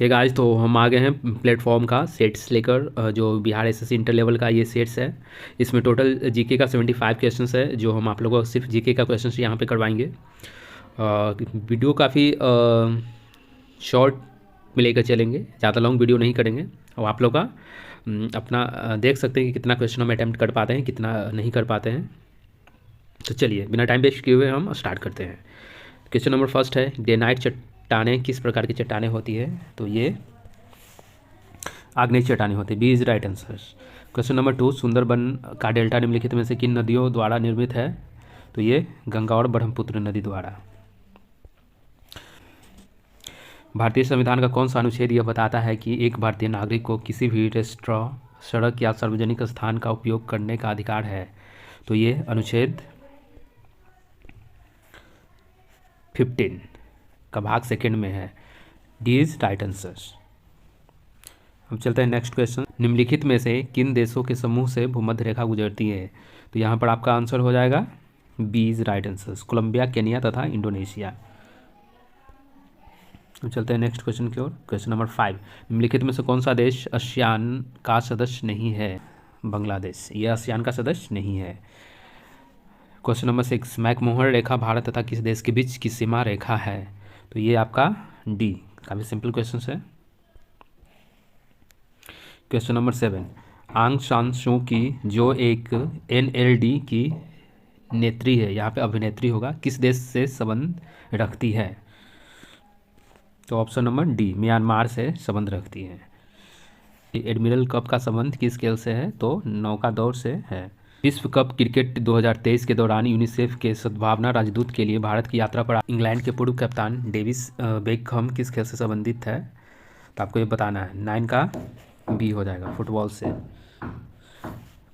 Hey guys, तो हम आ गए हैं प्लेटफॉर्म का सेट्स लेकर, जो बिहार एसएससी इंटर लेवल का ये सेट्स है। इसमें टोटल जीके का 75 क्वेश्चंस है, जो हम आप लोगों को सिर्फ जीके का क्वेश्चंस यहाँ पे करवाएंगे। वीडियो काफ़ी शॉर्ट में लेकर चलेंगे, ज़्यादा लॉन्ग वीडियो नहीं करेंगे। और आप लोग का अपना देख सकते हैं कि कितना क्वेश्चन हम अटैम्प्ट कर पाते हैं, कितना नहीं कर पाते हैं। तो चलिए बिना टाइम वेस्ट किए हुए हम स्टार्ट करते हैं। क्वेश्चन नंबर फर्स्ट है, ग्रेनाइट चट्टानें किस प्रकार की चट्टानें होती है? तो ये आग्नेय चट्टानें होती है। B is right answer. Question number 2, Sundarban का डेल्टा निम्नलिखित में से किन नदियों द्वारा निर्मित है? तो ये गंगा और ब्रह्मपुत्र नदी द्वारा। भारतीय संविधान का कौन सा अनुच्छेद यह बताता है कि एक भारतीय नागरिक को किसी भी रेस्टोरेंट, सड़क या सार्वजनिक स्थान का उपयोग करने का अधिकार है? तो ये अनुच्छेद 15 का भाग सेकंड में है। D is right answer. हम चलते हैं नेक्स्ट क्वेश्चन। निम्नलिखित में से किन देशों के समूह से भूमध्य रेखा गुजरती है? तो यहाँ पर आपका आंसर हो जाएगा B is right answer, Colombia, Kenya तथा इंडोनेशिया। हम चलते हैं नेक्स्ट क्वेश्चन की ओर। क्वेश्चन नंबर 5, निम्नलिखित में से कौन सा देश आसियान का सदस्य नहीं है? बांग्लादेश, यह आसियान का सदस्य नहीं है। क्वेश्चन नंबर 6, मैकमोहन रेखा भारत तथा किस देश के बीच की सीमा रेखा है? तो ये आपका डी, काफ़ी सिंपल क्वेश्चन है। क्वेश्चन नंबर 7, आंग सान सू की जो एक एनएलडी की नेत्री है, यहाँ पे अभिनेत्री होगा, किस देश से संबंध रखती है? तो ऑप्शन नंबर डी, म्यांमार से संबंध रखती है। एडमिरल कप का संबंध किस खेल से है? तो नौका दौड़ से है। विश्व कप क्रिकेट 2023 के दौरान यूनिसेफ के सद्भावना राजदूत के लिए भारत की यात्रा पर इंग्लैंड के पूर्व कप्तान डेविस बेकहम किस खेल से संबंधित है? तो आपको ये बताना है। 9 का बी हो जाएगा, फुटबॉल से।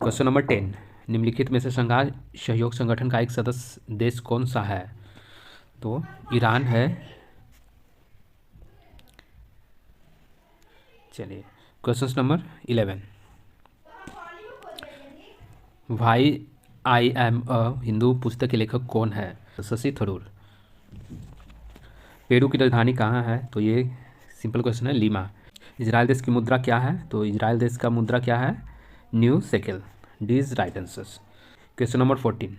क्वेश्चन नंबर 10, निम्नलिखित में से शंघाई सहयोग संगठन का एक सदस्य देश कौन सा है? तो ईरान है। चलिए क्वेश्चन नंबर 11, भाई आई एम अ हिंदू पुस्तक के लेखक कौन है? शशि थरूर। पेरू की राजधानी कहाँ है? तो ये सिंपल क्वेश्चन है, लीमा। इजराइल देश की मुद्रा क्या है? तो इजराइल देश का मुद्रा क्या है? New shekel. D is right answer. Question number 14,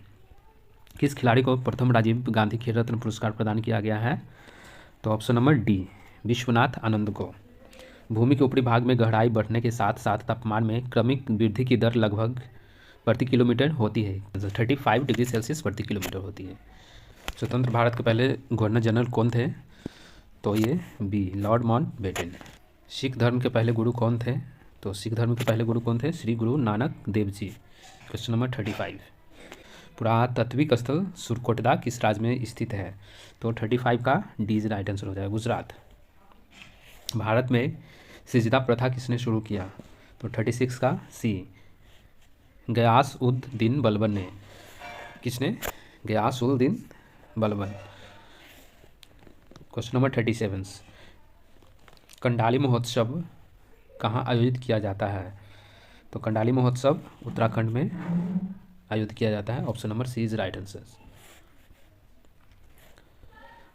किस खिलाड़ी को प्रथम राजीव गांधी खेल रत्न पुरस्कार प्रदान किया गया है? तो option number D, Vishwanath Anand को। भूमि के ऊपरी भाग में गहराई बढ़ने के साथ साथ तापमान में क्रमिक वृद्धि की दर लगभग प्रति किलोमीटर होती है। 35 डिग्री सेल्सियस प्रति किलोमीटर होती है। स्वतंत्र भारत के पहले गवर्नर जनरल कौन थे? तो ये बी, लॉर्ड माउंटबेटन। सिख धर्म के पहले गुरु कौन थे? तो सिख धर्म के पहले गुरु कौन थे? श्री गुरु नानक देव जी। क्वेश्चन नंबर 35, पुरातात्विक स्थल सुरकोटदा किस राज्य में स्थित है? तो 35 का डी इज राइट आंसर हो जाएगा, गुजरात। भारत में सिजदा प्रथा किसने शुरू किया? तो 36 का सी, गयास उद दिन बलबन ने। किसने? गयास उल दिन बलबन। क्वेश्चन नंबर 37, कंडाली महोत्सव कहाँ आयोजित किया जाता है? तो कंडाली महोत्सव उत्तराखंड में आयोजित किया जाता है। Option number C is right answer.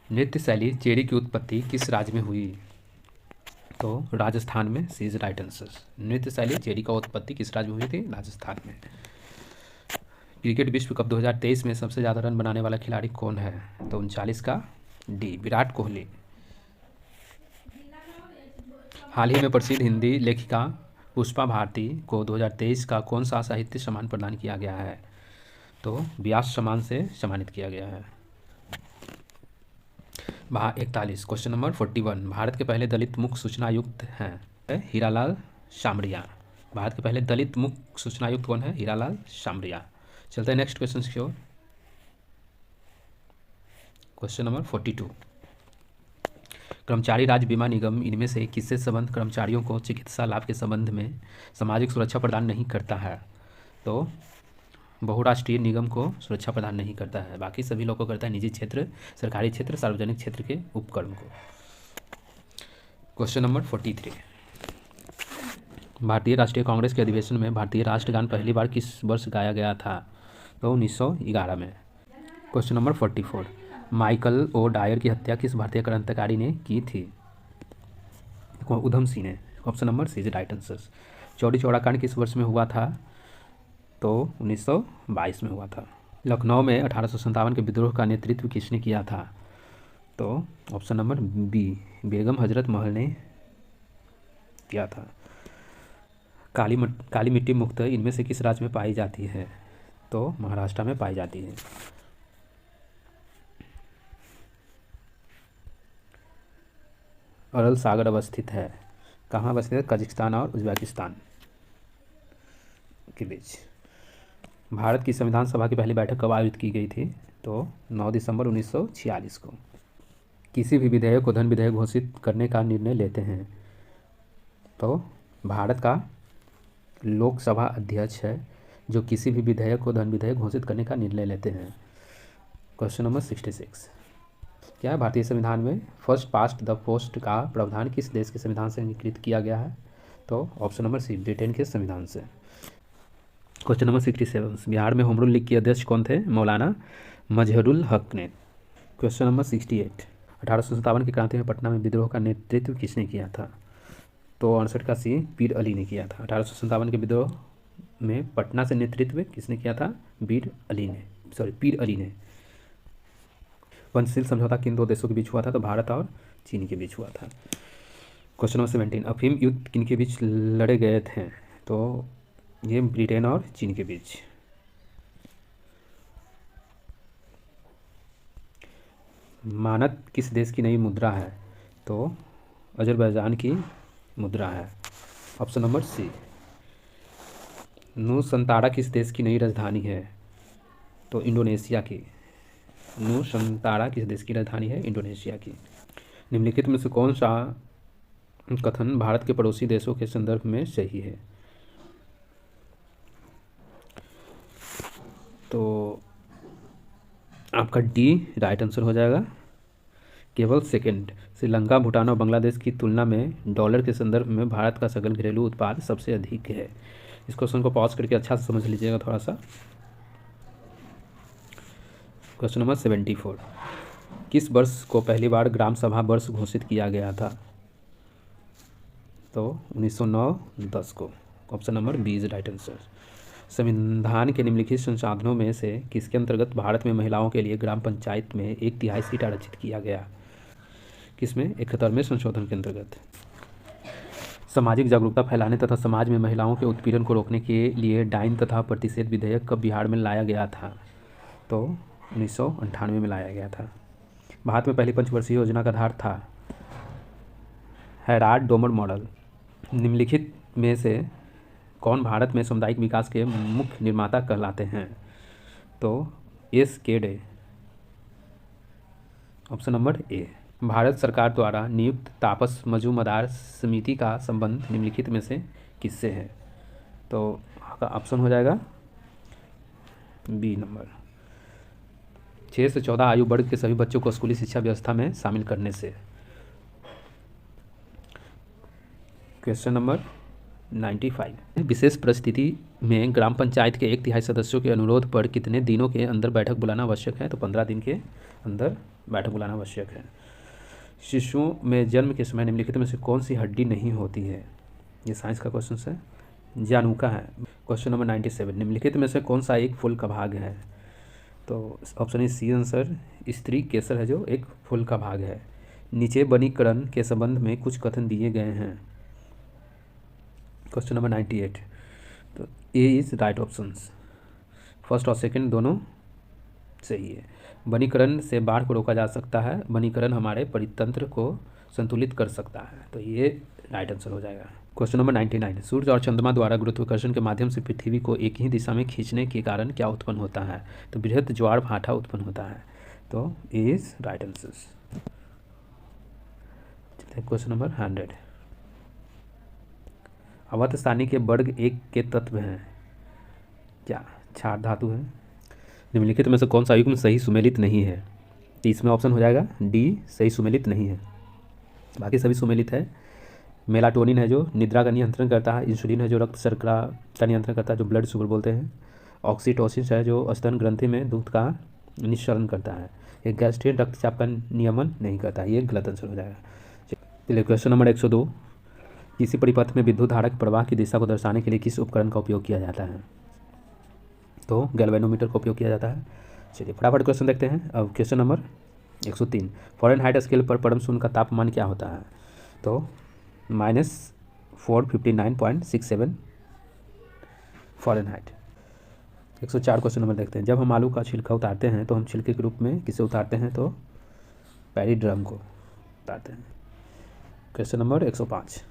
नृत्य शैली चेरी की उत्पत्ति किस राज्य में हुई? तो राजस्थान में। सी इज राइट आंसर। नृत्य शैली चेरी का उत्पत्ति किस राज्य में हुई थी? राजस्थान में। क्रिकेट विश्व कप 2023 में सबसे ज़्यादा रन बनाने वाला खिलाड़ी कौन है? तो 39 का डी, विराट कोहली। हाल ही में प्रसिद्ध हिंदी लेखिका पुष्पा भारती को 2023 का कौन सा साहित्य सम्मान प्रदान किया गया है? तो व्यास सम्मान से सम्मानित किया गया है। 41, क्वेश्चन नंबर 41, भारत के पहले दलित मुख्य सूचना आयुक्त हैं हीरालाल शामरिया। भारत के पहले दलित मुख्य सूचना आयुक्त कौन है? हीरालाल शामरिया। चलते हैं नेक्स्ट क्वेश्चन की ओर। क्वेश्चन नंबर 42, कर्मचारी राज्य बीमा निगम इनमें से किससे संबंध कर्मचारियों को चिकित्सा लाभ के संबंध में सामाजिक सुरक्षा प्रदान नहीं करता है? तो बहुराष्ट्रीय निगम को सुरक्षा प्रदान नहीं करता है, बाकी सभी लोग को करता है निजी क्षेत्र, सरकारी क्षेत्र, सार्वजनिक क्षेत्र के उपक्रम को। क्वेश्चन नंबर 43, भारतीय राष्ट्रीय कांग्रेस के अधिवेशन में भारतीय राष्ट्रगान पहली बार किस वर्ष गाया गया था? तो 1911 में। Question number 44, Michael O'Dwyer की हत्या किस भारतीय क्रांतिकारी ने की थी? उधम सिंह ने। Option number C is right answer. Chauri Chaura कांड किस वर्ष में हुआ था? तो 1922 में हुआ था। लखनऊ में 1857 के विद्रोह का नेतृत्व किसने किया था? तो option number B Begum Hazrat Mahal ने किया था। काली मिट्टी मुक्त इनमें से किस राज्य में पाई जाती है? तो महाराष्ट्र में पाई जाती है। अरल सागर अवस्थित है, कहाँ अवस्थित है? कजाकिस्तान और उज्बेकिस्तान के बीच। भारत की संविधान सभा की पहली बैठक कब आयोजित की गई थी? तो 9 दिसंबर 1946 को। किसी भी विधेयक को धन विधेयक घोषित करने का निर्णय लेते हैं? तो भारत का लोकसभा अध्यक्ष है जो किसी भी विधेयक को धन विधेयक घोषित करने का निर्णय लेते हैं। क्वेश्चन नंबर 66 क्या है? भारतीय संविधान में फर्स्ट पास्ट द पोस्ट का प्रावधान किस देश के संविधान से अंगीकृत किया गया है? तो ऑप्शन नंबर सी ब्रिटेन के संविधान से। क्वेश्चन नंबर 67 बिहार में होम रूल लीग के अध्यक्ष कौन थे? मौलाना मजहरुल हक ने। क्वेश्चन नंबर 68 1857 की क्रांति में पटना में विद्रोह का नेतृत्व किसने किया था? तो 68 का सी पीर अली ने किया था। 1857 के विद्रोह में पटना से नेतृत्व किसने किया था? पीर अली ने। पंचशील समझौता किन दो देशों के बीच हुआ था? तो भारत और चीन के बीच हुआ था। क्वेश्चन नंबर 17 अफीम युद्ध किन के बीच लड़े गए थे? तो ये ब्रिटेन और चीन के बीच। मानद किस देश की नई मुद्रा है? तो अजरबैजान की मुद्रा है। ऑप्शन नंबर सी। नूसंतारा किस देश की नई राजधानी है? तो इंडोनेशिया की। नूसंतारा किस देश की राजधानी है? इंडोनेशिया की। निम्नलिखित में से कौन सा कथन भारत के पड़ोसी देशों के संदर्भ में सही है? तो आपका डी राइट आंसर हो जाएगा। केवल सेकंड श्रीलंका, भूटान और बांग्लादेश की तुलना में डॉलर के संदर्भ में भारत का सकल घरेलू उत्पाद सबसे अधिक है। इस क्वेश्चन को पॉज करके अच्छा से समझ लीजिएगा थोड़ा सा। क्वेश्चन नंबर 74 किस वर्ष को पहली बार ग्राम सभा वर्ष घोषित किया गया था? तो 1909-10 को। Option number B is right answer. संविधान के निम्नलिखित संसाधनों में से किसके अंतर्गत भारत में महिलाओं के लिए ग्राम पंचायत में 1/3 सीट आरक्षित किया गया? किसमें? 71वें संशोधन के अंतर्गत। सामाजिक जागरूकता फैलाने तथा समाज में महिलाओं के उत्पीड़न को रोकने के लिए डाइन तथा प्रतिषेध विधेयक कब बिहार में लाया गया था? तो 1998 में लाया गया था। भारत में पहली पंचवर्षीय योजना का आधार था हैराल्ड डोमर मॉडल। निम्नलिखित में से कौन भारत में सामुदायिक विकास के मुख्य निर्माता कहलाते हैं? तो SK. Day. Option number A. Bharat सरकार द्वारा नियुक्त तापस मजूमदार समिति का संबंध निम्नलिखित में से किससे है? तो आपका ऑप्शन हो जाएगा बी नंबर। 6 से 14 आयु वर्ग के सभी बच्चों को स्कूली शिक्षा व्यवस्था में शामिल करने से। क्वेश्चन नंबर 95 विशेष परिस्थिति में ग्राम पंचायत के 1/3 सदस्यों के अनुरोध पर कितने दिनों के अंदर बैठक बुलाना आवश्यक है? तो 15 दिन के अंदर बैठक बुलाना आवश्यक है। शिशुओं में जन्म के समय निम्नलिखित में से कौन सी हड्डी नहीं होती है? ये साइंस का क्वेश्चन है, जानुका है। क्वेश्चन नंबर 97 निम्नलिखित में से कौन सा एक फूल का भाग है? तो ऑप्शन ए सी आंसर स्त्री केसर है जो एक फूल का भाग है। नीचे वनीकरण के संबंध में कुछ कथन दिए गए हैं। क्वेश्चन नंबर 98 तो A is right options. First और सेकंड दोनों सही है। वनीकरण से बाढ़ को रोका जा सकता है। वनीकरण हमारे परितंत्र को संतुलित कर सकता है। तो ये राइट आंसर हो जाएगा। क्वेश्चन नंबर 99 सूर्य और चंद्रमा द्वारा गुरुत्वाकर्षण के माध्यम से पृथ्वी को एक ही दिशा में खींचने के कारण क्या उत्पन्न होता है? तो बृहद ज्वार भाटा उत्पन्न होता है। तो A is right answer. Question number 100 अवध सारणी के वर्ग 1 के तत्व हैं क्या? क्षार धातु है। निम्नलिखित में से कौन सा युग्म सही सुमेलित नहीं है? तो इसमें ऑप्शन हो जाएगा डी सही सुमेलित नहीं है, बाकी सभी सुमेलित है। मेलाटोनिन है जो निद्रा का नियंत्रण करता है। इंसुलिन है जो रक्त शर्करा का नियंत्रण करता है, जो ब्लड शुगर बोलते हैं। ऑक्सीटोसिन है जो स्तन ग्रंथि में दूध का निस्सरण करता है। ये गैस्ट्रिन रक्तचाप का नियमन नहीं करता है। ये गलत आंसर हो जाएगा। चलिए क्वेश्चन नंबर 102 किसी परिपथ में विद्युत धारा के प्रवाह की दिशा को दर्शाने के लिए किस उपकरण का उपयोग किया जाता है? तो गैल्वेनोमीटर का उपयोग किया जाता है। चलिए फटाफट क्वेश्चन देखते हैं। अब क्वेश्चन नंबर 103, फ़ारेनहाइट स्केल पर परम शून्य का तापमान क्या होता है? तो -459.67 फ़ारेनहाइट। 104 क्वेश्चन नंबर देखते हैं। जब हम आलू का छिलका उतारते हैं तो हम छिलके के रूप में किसे उतारते हैं? तो पैरीड्रम को उतारते हैं। क्वेश्चन नंबर 105,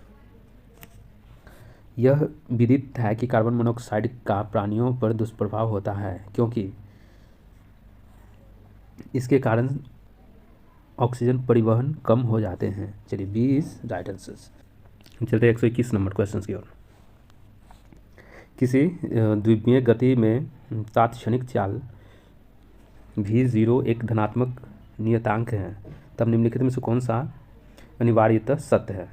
यह विदित है कि कार्बन मोनोऑक्साइड का प्राणियों पर दुष्प्रभाव होता है क्योंकि इसके कारण ऑक्सीजन परिवहन कम हो जाते हैं। चलिए बी इज राइट आंसर। चलते 121 नंबर क्वेश्चन की ओर। किसी द्विमीय गति में तात्क्षणिक चाल v0 एक धनात्मक नियतांक है, तब निम्नलिखित में से कौन सा अनिवार्यतः सत्य है?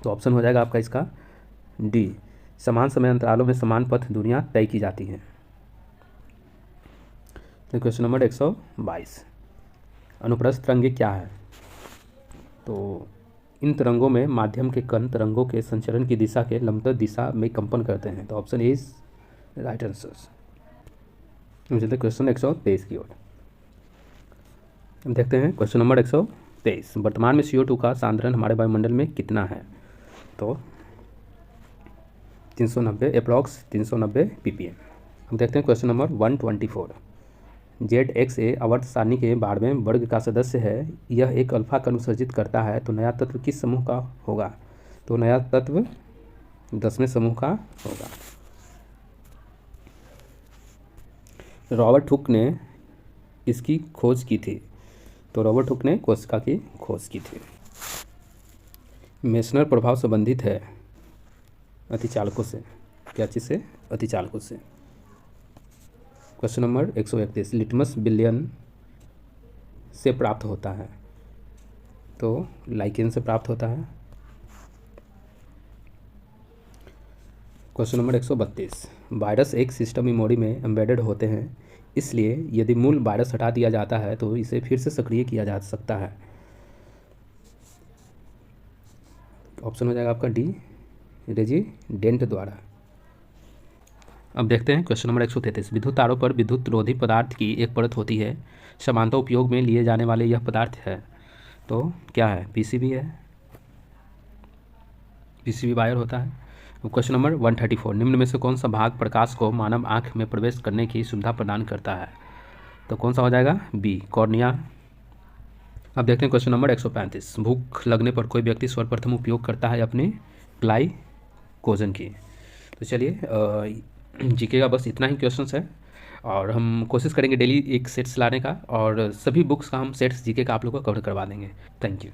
तो ऑप्शन हो जाएगा आपका इसका डी, समान समय अंतरालों में समान पथ दूरियां तय की जाती हैं। तो क्वेश्चन नंबर 122, अनुप्रस्थ तरंगे क्या है? तो इन तरंगों में माध्यम के कण तरंगों के संचरण की दिशा के लंबवत दिशा में कंपन करते हैं। तो option A is right answer. चलते क्वेश्चन 123 की ओर। हम देखते हैं क्वेश्चन नंबर 123, वर्तमान में CO2 का सांद्रण हमारे वायुमंडल में कितना है? तो 390 अप्रॉक्स 390 ppm। हम देखते हैं क्वेश्चन नंबर 124, ZXA आवर्त सारणी के 12वें वर्ग का सदस्य है, यह एक अल्फा का अनुसर्जित करता है, तो नया तत्व किस समूह का होगा? तो नया तत्व 10वें समूह का होगा। रॉबर्ट हुक ने इसकी खोज की थी? तो रॉबर्ट हुक ने कोशिका की खोज की थी। मेसनर प्रभाव संबंधित है अतिचालकों से, क्या चीज़ से? अतिचालकों से। क्वेश्चन नंबर 131, लिटमस विलयन से प्राप्त होता है? तो लाइकेन से प्राप्त होता है। क्वेश्चन नंबर 132, वायरस एक सिस्टम मेमोरी में एम्बेडेड होते हैं, इसलिए यदि मूल वायरस हटा दिया जाता है तो इसे फिर से सक्रिय किया जा सकता है। ऑप्शन हो जाएगा आपका डी, रेजिडेंट द्वारा। अब देखते हैं क्वेश्चन नंबर 133, विद्युत तारों पर विद्युत रोधी पदार्थ की एक परत होती है, समानता उपयोग में लिए जाने वाले यह पदार्थ है, तो क्या है? पीसीबी है, पीसीबी वायर होता है। क्वेश्चन नंबर 134, निम्न में से कौन सा भाग प्रकाश को मानव आँख में प्रवेश करने की सुविधा प्रदान करता है? तो कौन सा हो जाएगा? B, cornea. अब देखते हैं क्वेश्चन नंबर 135, भूख लगने पर कोई व्यक्ति सर्वप्रथम उपयोग करता है अपने ग्लाइकोजन की। तो चलिए जीके का बस इतना ही क्वेश्चंस है, और हम कोशिश करेंगे डेली एक सेट्स लाने का, और सभी बुक्स का हम सेट्स जीके का आप लोगों को कवर करवा देंगे। Thank you.